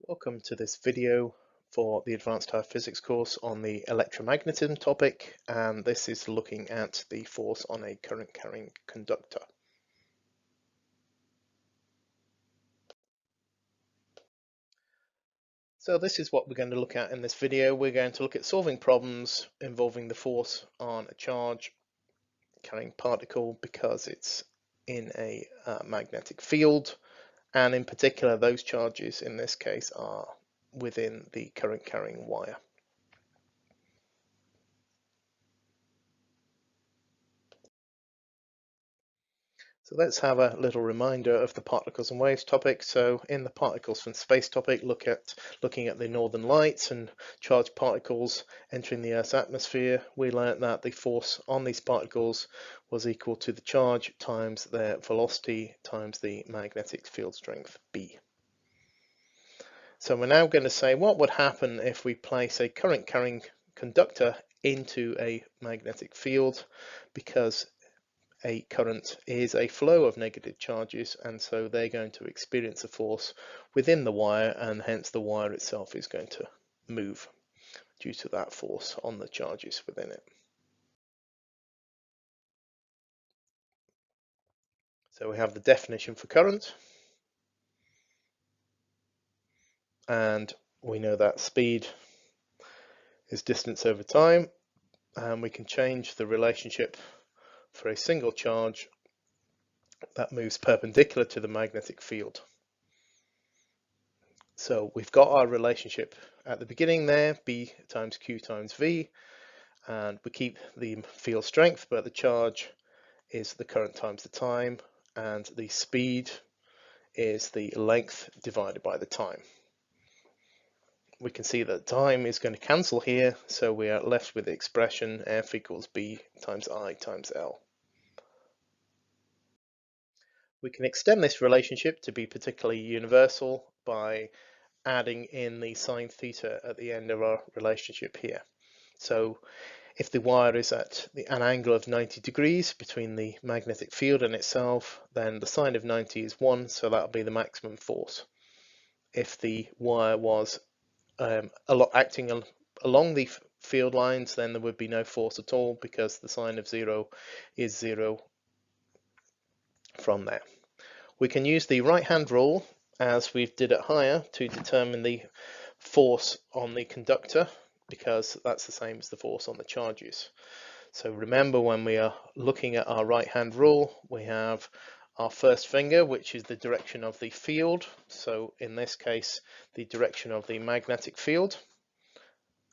Welcome to this video for the Advanced Higher Physics course on the electromagnetism topic, and this is looking at the force on a current carrying conductor. So this is what we're going to look at in this video. We're going to look at solving problems involving the force on a charge carrying particle because it's in a magnetic field, and in particular those charges in this case are within the current carrying wire. So let's have a little reminder of the particles and waves topic. So in the particles from space topic, looking at the northern lights and charged particles entering the Earth's atmosphere, we learnt that the force on these particles was equal to the charge times their velocity times the magnetic field strength B. So we're now going to say what would happen if we place a current carrying conductor into a magnetic field, because a current is a flow of negative charges, and so they're going to experience a force within the wire, and hence the wire itself is going to move due to that force on the charges within it. So we have the definition for current, and we know that speed is distance over time, and we can change the relationship for a single charge that moves perpendicular to the magnetic field. So we've got our relationship at the beginning there, B times Q times V, and we keep the field strength, but the charge is the current times the time, and the speed is the length divided by the time. We can see that time is going to cancel here, so we are left with the expression F equals B times I times L. We can extend this relationship to be particularly universal by adding in the sine theta at the end of our relationship here. So if the wire is at an angle of 90 degrees between the magnetic field and itself, then the sine of 90 is 1, so that'll be the maximum force. If the wire was acting along the field lines, then there would be no force at all, because the sine of 0 is 0 from there. We can use the right-hand rule, as we did at higher, to determine the force on the conductor, because that's the same as the force on the charges. So remember, when we are looking at our right-hand rule, we have our first finger, which is the direction of the field. So in this case, the direction of the magnetic field.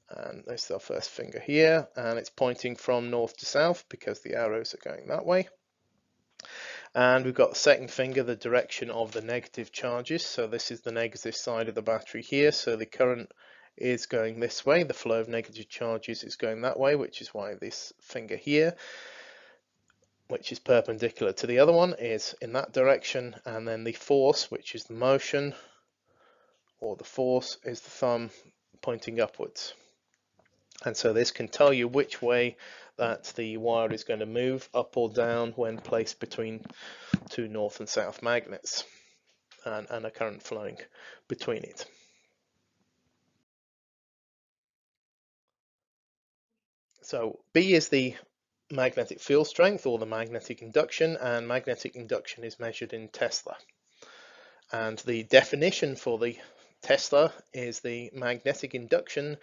And this is our first finger here, and it's pointing from north to south because the arrows are going that way. And we've got the second finger, the direction of the negative charges. So this is the negative side of the battery here. So the current is going this way. The flow of negative charges is going that way, which is why this finger here, which is perpendicular to the other one, is in that direction. And then the force, which is the motion, or the force, is the thumb pointing upwards. And so this can tell you which way that the wire is going to move, up or down, when placed between two north and south magnets and a current flowing between it. So B is the magnetic field strength, or the magnetic induction, and magnetic induction is measured in Tesla. And the definition for the Tesla is the magnetic induction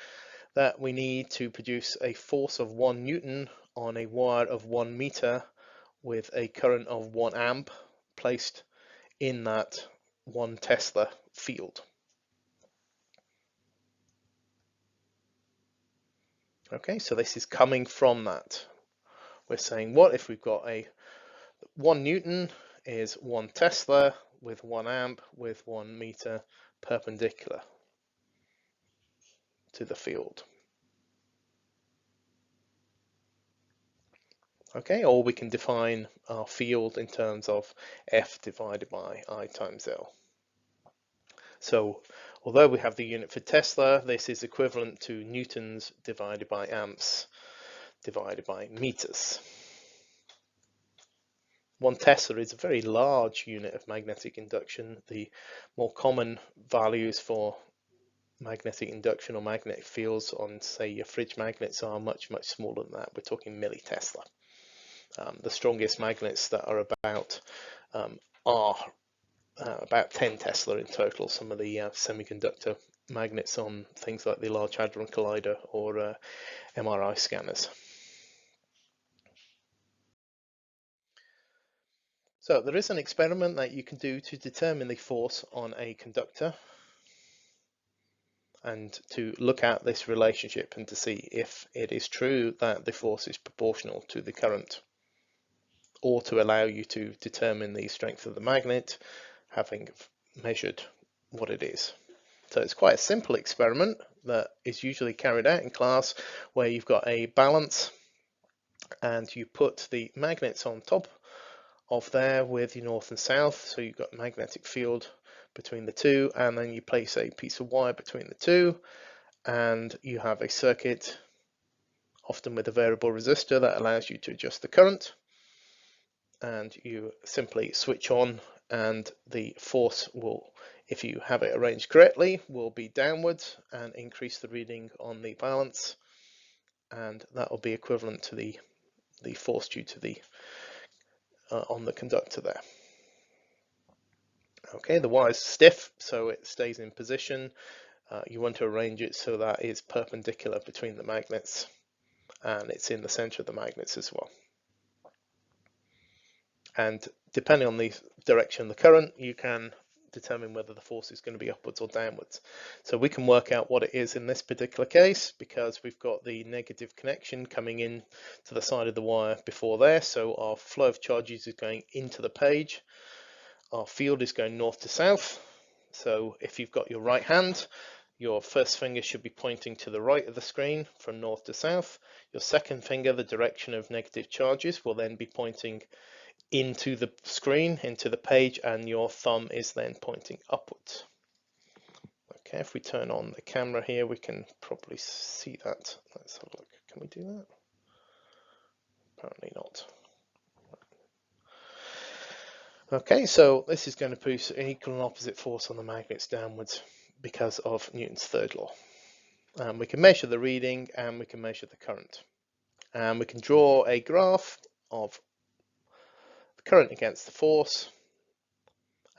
that we need to produce a force of 1 Newton on a wire of 1 meter with a current of 1 amp placed in that 1 Tesla field. Okay, so this is coming from that. We're saying, what if we've got a 1 Newton is 1 Tesla with 1 amp with 1 meter perpendicular to the field. Okay, or we can define our field in terms of F divided by I times L. So although we have the unit for Tesla, this is equivalent to newtons divided by amps divided by meters. 1 Tesla is a very large unit of magnetic induction. The more common values for magnetic induction or magnetic fields on, say, your fridge magnets are much smaller than that. We're talking millitesla. The strongest magnets that are are about 10 Tesla in total. Some of the semiconductor magnets on things like the Large Hadron Collider or MRI scanners. So there is an experiment that you can do to determine the force on a conductor and to look at this relationship and to see if it is true that the force is proportional to the current, or to allow you to determine the strength of the magnet having measured what it is. So it's quite a simple experiment that is usually carried out in class, where you've got a balance and you put the magnets on top of there with your north and south, so you've got magnetic field between the two, and then you place a piece of wire between the two, and you have a circuit, often with a variable resistor, that allows you to adjust the current, and you simply switch on, and the force will, if you have it arranged correctly, will be downwards and increase the reading on the balance, and that will be equivalent to the force due to the on the conductor there. Okay, the wire is stiff, so it stays in position. You want to arrange it so that it's perpendicular between the magnets, and it's in the center of the magnets as well. And depending on the direction of the current, you can determine whether the force is going to be upwards or downwards. So we can work out what it is in this particular case, because we've got the negative connection coming in to the side of the wire before there. So our flow of charges is going into the page. Our field is going north to south. So if you've got your right hand, your first finger should be pointing to the right of the screen from north to south. Your second finger, the direction of negative charges, will then be pointing into the screen, into the page, and your thumb is then pointing upwards. Okay, if we turn on the camera here, we can probably see that. Let's have a look. Can we do that? Apparently not. Okay, so this is going to produce an equal and opposite force on the magnets downwards because of Newton's third law. We can measure the reading and we can measure the current. And we can draw a graph of the current against the force.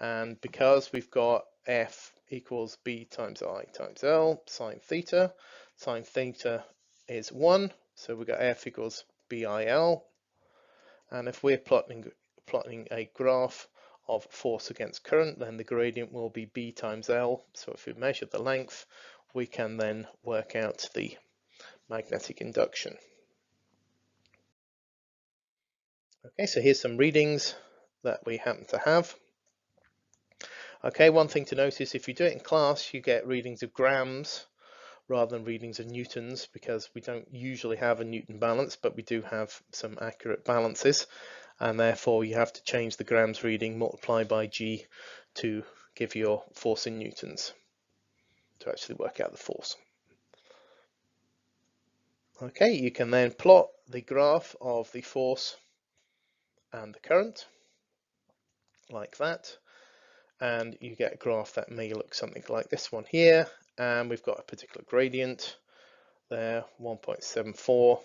And because we've got F equals B times I times L sine theta is 1, so we've got F equals BIL. And if we're plotting a graph of force against current, then the gradient will be B times L. So if we measure the length, we can then work out the magnetic induction. Okay, so here's some readings that we happen to have. Okay, one thing to notice, if you do it in class, you get readings of grams rather than readings of newtons, because we don't usually have a Newton balance, but we do have some accurate balances, and therefore you have to change the grams reading, multiply by G to give your force in newtons to actually work out the force. Okay, you can then plot the graph of the force and the current like that, and you get a graph that may look something like this one here, and we've got a particular gradient there, 1.74,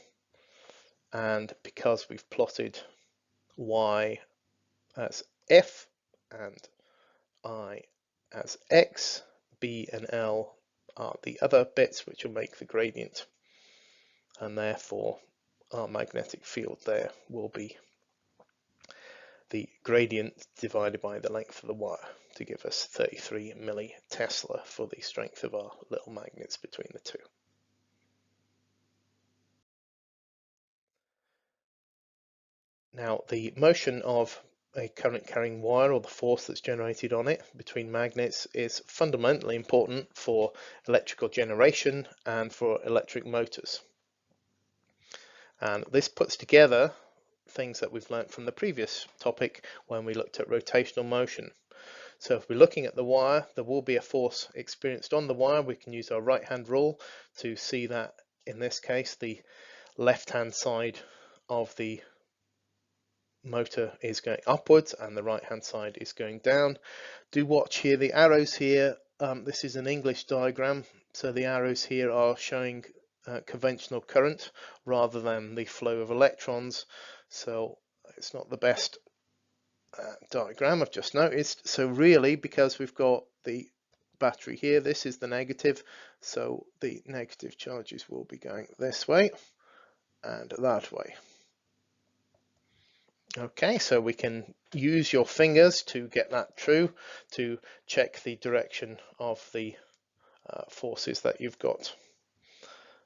and because we've plotted y as f and I as x, b and l are the other bits which will make the gradient, and therefore our magnetic field there will be the gradient divided by the length of the wire to give us 33 millitesla for the strength of our little magnets between the two. Now, the motion of a current carrying wire, or the force that's generated on it between magnets, is fundamentally important for electrical generation and for electric motors. And this puts together things that we've learnt from the previous topic when we looked at rotational motion. So if we're looking at the wire, there will be a force experienced on the wire. We can use our right hand rule to see that in this case the left hand side of the motor is going upwards and the right hand side is going down. Do watch here, the arrows here this is an English diagram, so the arrows here are showing conventional current rather than the flow of electrons, so it's not the best diagram, I've just noticed. So really, because we've got the battery here, this is the negative, so the negative charges will be going this way and that way. Okay, so we can use your fingers to get that true, to check the direction of the forces that you've got.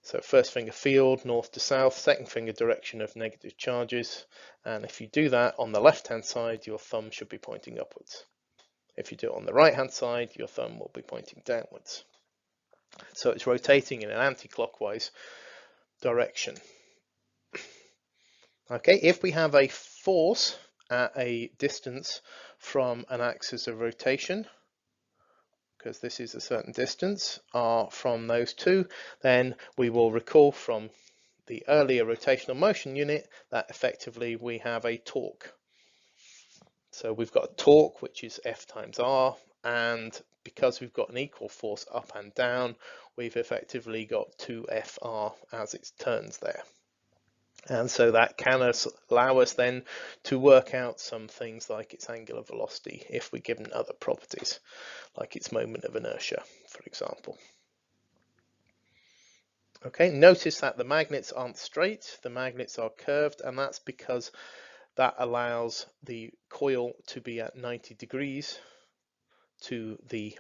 So first finger field, north to south, second finger direction of negative charges, and if you do that on the left hand side, your thumb should be pointing upwards. If you do it on the right hand side, your thumb will be pointing downwards. So it's rotating in an anti-clockwise direction. Okay, if we have a force at a distance from an axis of rotation, because this is a certain distance, r from those two, then we will recall from the earlier rotational motion unit that effectively we have a torque. So we've got a torque which is F times R, and because we've got an equal force up and down, we've effectively got 2FR as it turns there. And so that can allow us then to work out some things like its angular velocity if we're given other properties, like its moment of inertia, for example. Okay, notice that the magnets aren't straight, the magnets are curved, and that's because that allows the coil to be at 90 degrees to the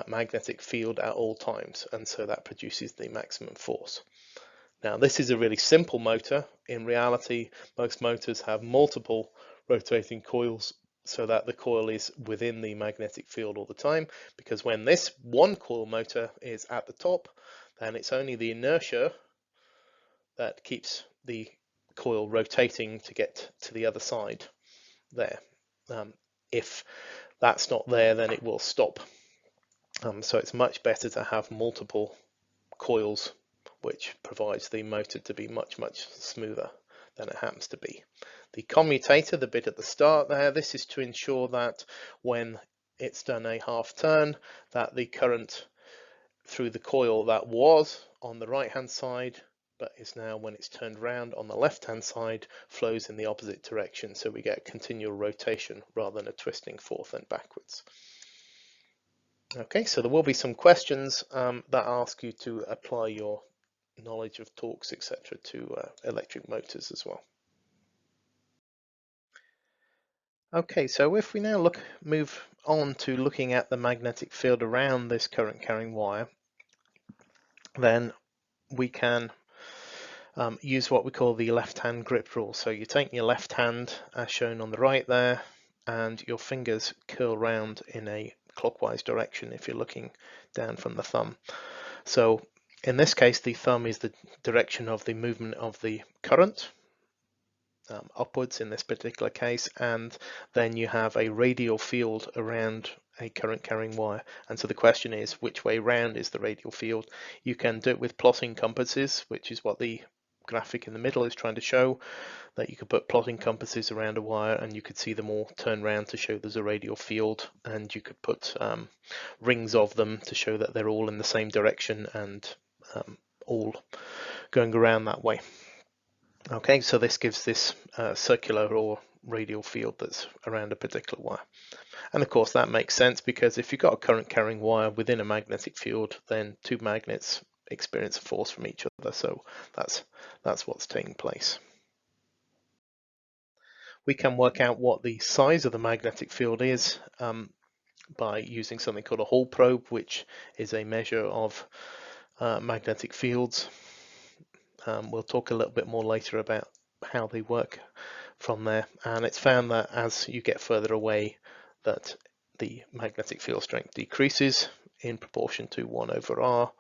magnetic field at all times, and so that produces the maximum force. Now this is a really simple motor. In reality, most motors have multiple rotating coils so that the coil is within the magnetic field all the time, because when this one coil motor is at the top, then it's only the inertia that keeps the coil rotating to get to the other side there. If that's not there, then it will stop. So it's much better to have multiple coils, which provides the motor to be much smoother than it happens to be. The commutator, the bit at the start there, this is to ensure that when it's done a half turn, that the current through the coil that was on the right hand side but is now, when it's turned round on the left hand side, flows in the opposite direction, so we get a continual rotation rather than a twisting forth and backwards. Okay, so there will be some questions that ask you to apply your knowledge of torques, etc., to electric motors as well. Okay, so if we now move on to looking at the magnetic field around this current carrying wire, then we can use what we call the left hand grip rule. So you take your left hand, as shown on the right there, and your fingers curl round in a clockwise direction if you're looking down from the thumb. So in this case, the thumb is the direction of the movement of the current, upwards in this particular case, and then you have a radial field around a current carrying wire. And so the question is, which way round is the radial field? You can do it with plotting compasses, which is what the graphic in the middle is trying to show, that you could put plotting compasses around a wire and you could see them all turn round to show there's a radial field, and you could put rings of them to show that they're all in the same direction and all going around that way. Okay, so this gives this circular or radial field that's around a particular wire. And of course that makes sense, because if you've got a current carrying wire within a magnetic field, then two magnets experience a force from each other, so that's what's taking place. We can work out what the size of the magnetic field is by using something called a Hall probe, which is a measure of magnetic fields. We'll talk a little bit more later about how they work from there, and it's found that as you get further away, that the magnetic field strength decreases in proportion to 1/r,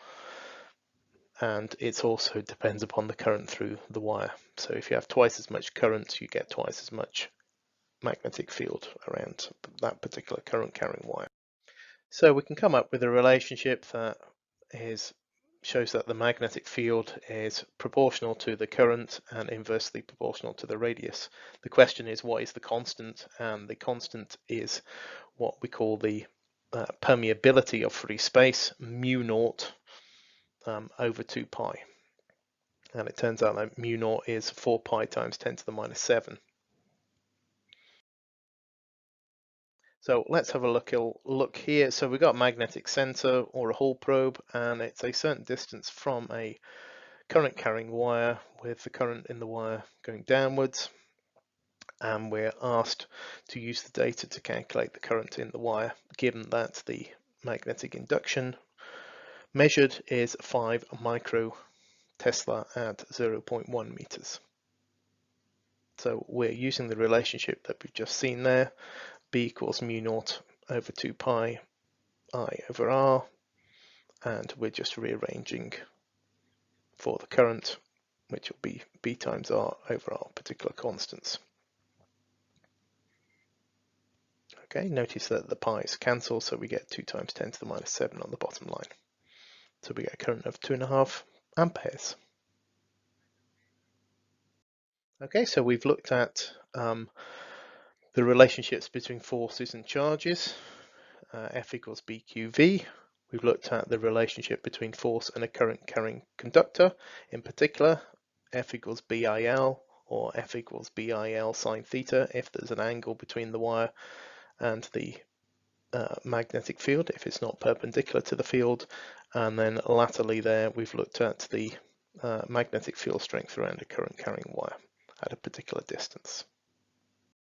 and it also depends upon the current through the wire. So if you have twice as much current, you get twice as much magnetic field around that particular current carrying wire. So we can come up with a relationship that shows that the magnetic field is proportional to the current and inversely proportional to the radius. The question is, what is the constant? And the constant is what we call the permeability of free space, mu naught over 2 pi. And it turns out that mu naught is 4 pi times 10 to the minus 7. So let's have a look here. So we've got a magnetic center or a Hall probe, and it's a certain distance from a current carrying wire with the current in the wire going downwards. And we're asked to use the data to calculate the current in the wire, given that the magnetic induction measured is 5 micro Tesla at 0.1 meters. So we're using the relationship that we've just seen there, B equals mu naught over 2 pi I over R, and we're just rearranging for the current, which will be B times R over our particular constants. Okay, notice that the pi's cancel, so we get 2 times 10 to the minus 7 on the bottom line. So we get a current of 2.5 amperes. Okay, so we've looked at the relationships between forces and charges, F equals BQV. We've looked at the relationship between force and a current carrying conductor. In particular, F equals BIL, or F equals BIL sine theta if there's an angle between the wire and the magnetic field, if it's not perpendicular to the field. And then latterly there we've looked at the magnetic field strength around a current carrying wire at a particular distance.